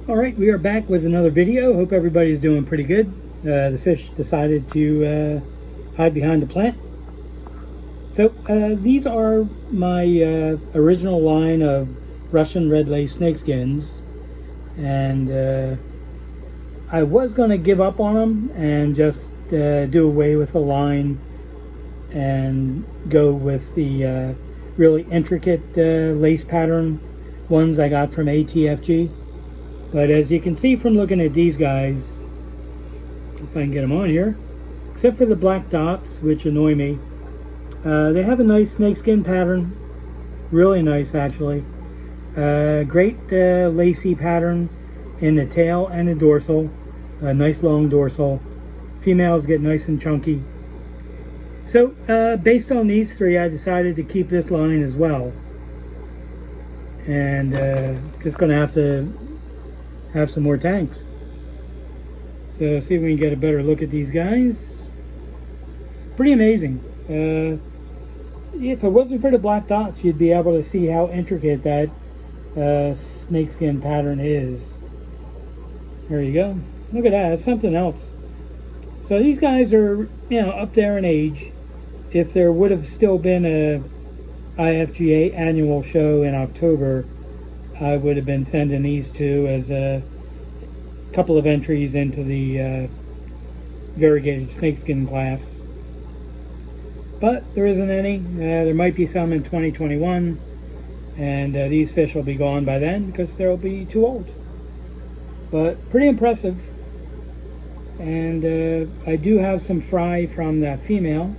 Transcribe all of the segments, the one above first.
Alright, we are back with another video. Hope everybody's doing pretty good. The fish decided to hide behind the plant. So these are my original line of Russian Red Lace Snakeskins, and I was going to give up on them and just do away with the line and go with the really intricate lace pattern ones I got from ATFG. But as you can see from looking at these guys, if I can get them on here, except for the black dots, which annoy me, they have a nice snakeskin pattern. Really nice, actually. Great lacy pattern in the tail and the dorsal. A nice long dorsal. Females get nice and chunky. So, based on these three, I decided to keep this line as well. And just going to have some more tanks. So see if we can get a better look at these guys. Pretty amazing. If it wasn't for the black dots, you'd be able to see how intricate that snakeskin pattern is. There you go. Look at that. That's something else. So these guys are, up there in age. If there would have still been a IFGA annual show in October, I would have been sending these two as a couple of entries into the variegated snakeskin class. But there isn't any. There might be some in 2021, and these fish will be gone by then because they'll be too old. But pretty impressive. And I do have some fry from that female.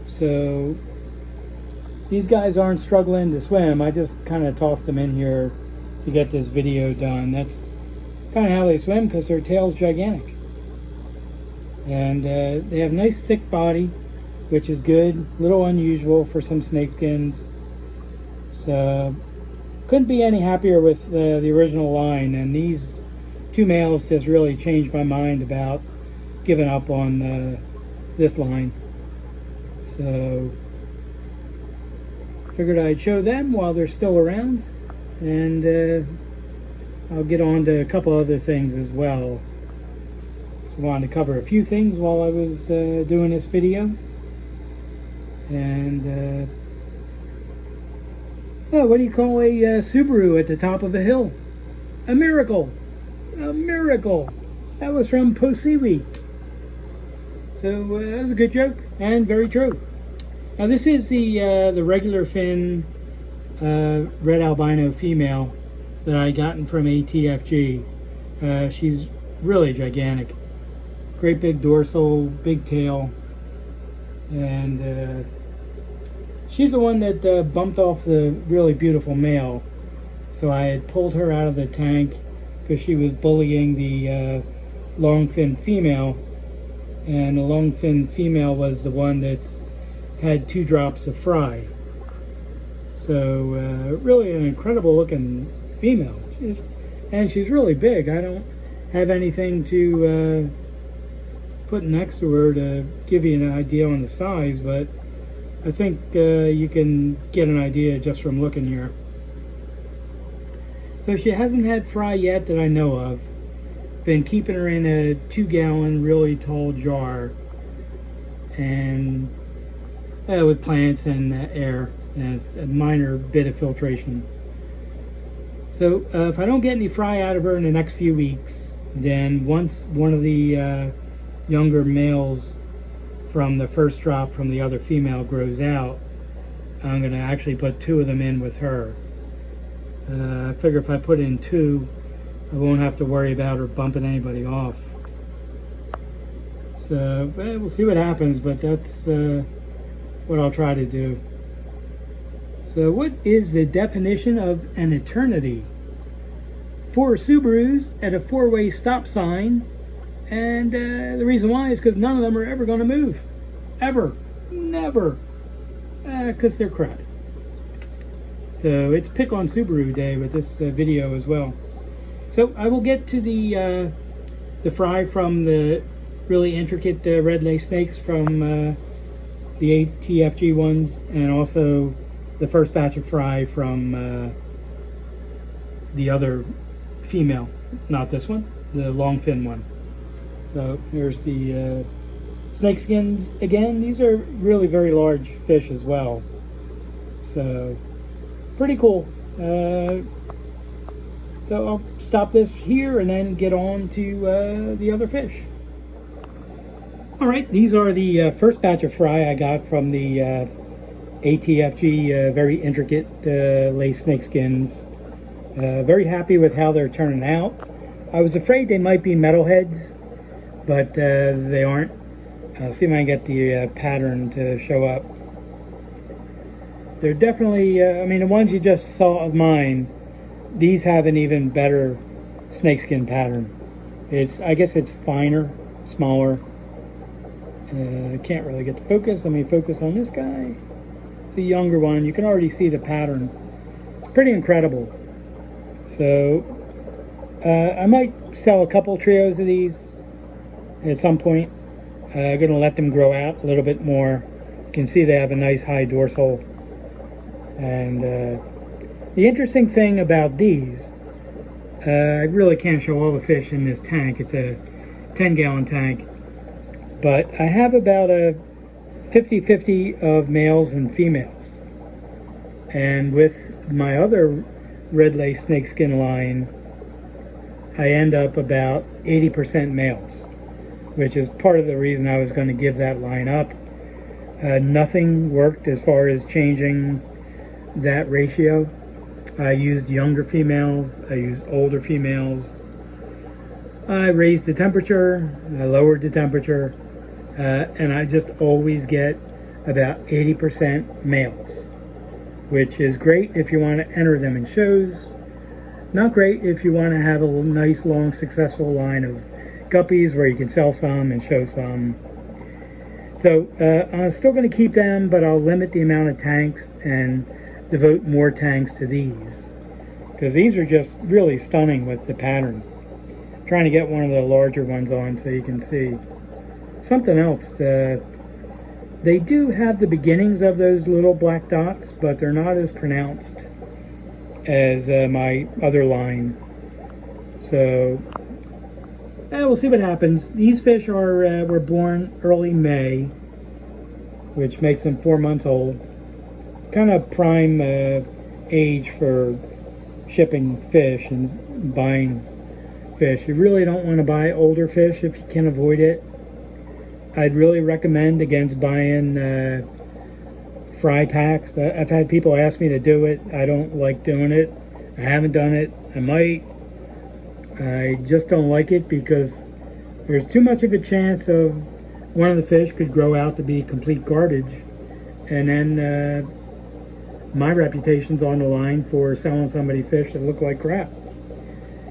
So these guys aren't struggling to swim. I just kind of tossed them in here to get this video done. That's kind of how they swim because their tail's gigantic. And they have nice thick body, which is good. A little unusual for some snakeskins. So couldn't be any happier with the original line. And these two males just really changed my mind about giving up on this line. So figured I'd show them while they're still around, and I'll get on to a couple other things as well. So I wanted to cover a few things while I was doing this video. And what do you call a Subaru at the top of a hill? A miracle! A miracle! That was from Posiwi. So that was a good joke and very true. Now this is the regular fin Red Albino Female that I gotten from ATFG. She's really gigantic. Great big dorsal, big tail. And she's the one that bumped off the really beautiful male. So I had pulled her out of the tank because she was bullying the long fin female. And the long fin female was the one that's had 2 drops of fry. So really an incredible looking female. And she's really big. I don't have anything to put next to her to give you an idea on the size, but I think you can get an idea just from looking here. So she hasn't had fry yet that I know of. Been keeping her in a 2-gallon really tall jar, and with plants and air and a minor bit of filtration. So if I don't get any fry out of her in the next few weeks, then once one of the younger males from the first drop from the other female grows out, I'm going to actually put 2 of them in with her. I figure if I put in 2, I won't have to worry about her bumping anybody off. So we'll see what happens, but that's what I'll try to do. So what is the definition of an eternity? 4 Subarus at a 4-way stop sign, and the reason why is because none of them are ever going to move. Ever. Never. Because they're crap. So it's pick on Subaru day with this video as well. So I will get to the fry from the really intricate red lace snakes from the ATFG ones, and also the first batch of fry from the other female, not this one, the long fin one. So here's the snakeskins again. These are really very large fish as well. So pretty cool. So I'll stop this here and then get on to the other fish. All right, these are the first batch of fry I got from the ATFG very intricate lace snakeskins. Very happy with how they're turning out. I was afraid they might be metalheads, but they aren't. I'll see if I can get the pattern to show up. They're definitely, I mean, the ones you just saw of mine, these have an even better snakeskin pattern. I guess it's finer, smaller. Can't really get the focus. Let me focus on this guy. It's a younger one. You can already see the pattern. It's pretty incredible. So I might sell a couple trios of these at some point. I'm going to let them grow out a little bit more. You can see they have a nice high dorsal. And the interesting thing about these, I really can't show all the fish in this tank. It's a 10-gallon tank. But I have about a 50-50 of males and females. And with my other red lace snakeskin line, I end up about 80% males, which is part of the reason I was going to give that line up. Nothing worked as far as changing that ratio. I used younger females, I used older females. I raised the temperature, I lowered the temperature, and I just always get about 80% males, which is great if you want to enter them in shows. Not great if you want to have a nice, long, successful line of guppies where you can sell some and show some. So I'm still going to keep them, but I'll limit the amount of tanks and devote more tanks to these, because these are just really stunning with the pattern. I'm trying to get one of the larger ones on so you can see. Something else, they do have the beginnings of those little black dots, but they're not as pronounced as my other line. So we'll see what happens. These fish were born early May, which makes them 4 months old. Kind of prime age for shipping fish and buying fish. You really don't want to buy older fish if you can avoid it. I'd really recommend against buying fry packs. I've had people ask me to do it. I don't like doing it. I haven't done it. I might. I just don't like it because there's too much of a chance of one of the fish could grow out to be complete garbage, and then my reputation's on the line for selling somebody fish that look like crap.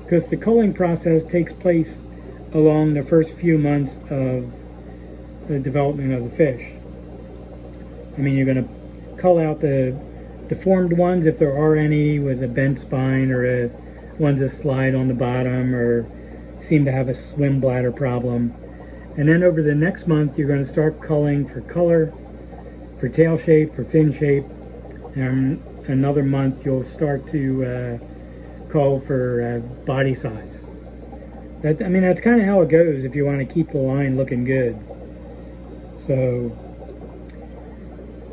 Because the culling process takes place along the first few months of the development of the fish. I mean, you're going to cull out the deformed ones, if there are any, with a bent spine, or ones that slide on the bottom or seem to have a swim bladder problem. And then over the next month, you're going to start culling for color, for tail shape, for fin shape. And another month, you'll start to cull for body size. That's kind of how it goes if you want to keep the line looking good. So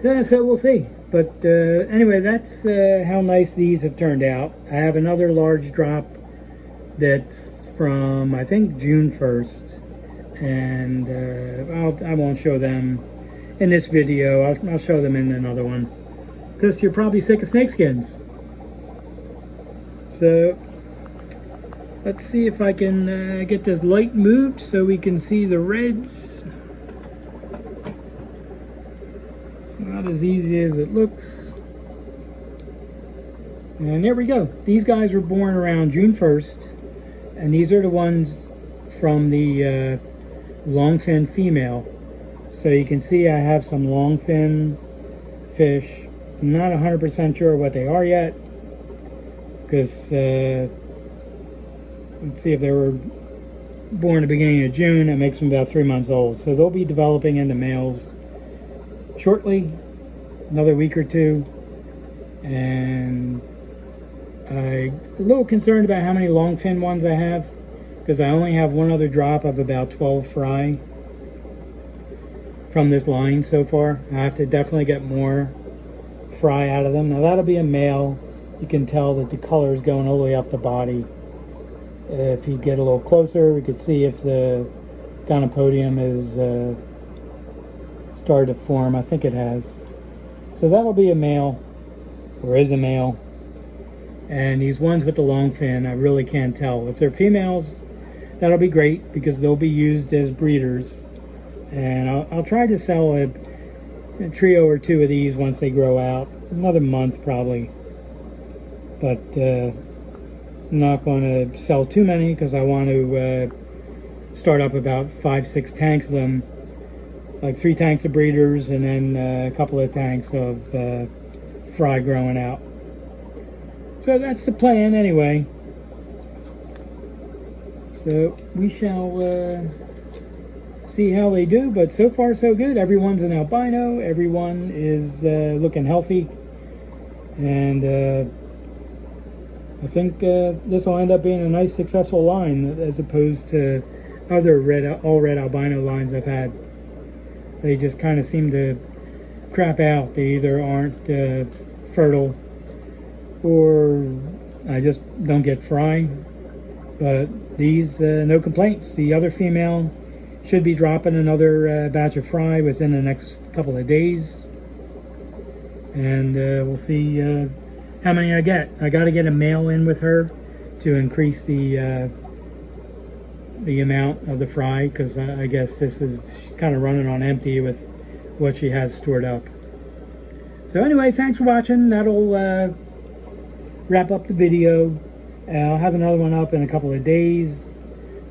we'll see. But anyway, that's how nice these have turned out. I have another large drop that's from, I think, June 1st. And I won't show them in this video. I'll show them in another one, because you're probably sick of snakeskins. So let's see if I can get this light moved so we can see the reds. It's not as easy as it looks. And there we go. These guys were born around June 1st. And these are the ones from the longfin female. So you can see I have some longfin fish. I'm not 100% sure what they are yet, because let's see, if they were born at the beginning of June, that makes them about 3 months old. So they'll be developing into males shortly, another week or two. And I'm a little concerned about how many long fin ones I have, because I only have one other drop of about 12 fry from this line so far. I have to definitely get more fry out of them. Now that'll be a male. You can tell that the color is going all the way up the body. If you get a little closer, we could see if the gonopodium is started to form. I think it has. So that'll be a male, or is a male. And these ones with the long fin, I really can't tell. If they're females, that'll be great because they'll be used as breeders. And I'll try to sell a trio or two of these once they grow out. Another month probably. But I'm not going to sell too many because I want to start up about 5-6 tanks of them. Like 3 tanks of breeders and then a couple of tanks of fry growing out. So that's the plan anyway. So we shall see how they do, but so far so good. Everyone's an albino. Everyone is looking healthy. And I think this will end up being a nice successful line as opposed to other all red albino lines I've had. They just kind of seem to crap out. They either aren't fertile or I just don't get fry. But these, no complaints. The other female should be dropping another batch of fry within the next couple of days. And we'll see how many I get. I got to get a male in with her to increase the amount of the fry, because I guess this is kind of running on empty with what she has stored up. So anyway, thanks for watching. That'll wrap up the video. I'll have another one up in a couple of days.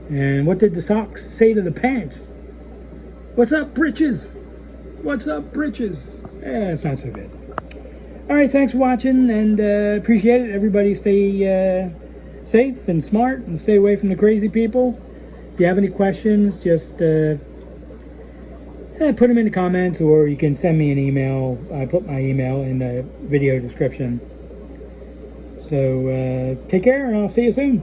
And what did the socks say to the pants? What's up, britches? What's up, britches? It's not so good. All right, thanks for watching, and appreciate it. Everybody stay safe and smart and stay away from the crazy people. If you have any questions, just put them in the comments, or you can send me an email. I put my email in the video description. So take care, and I'll see you soon.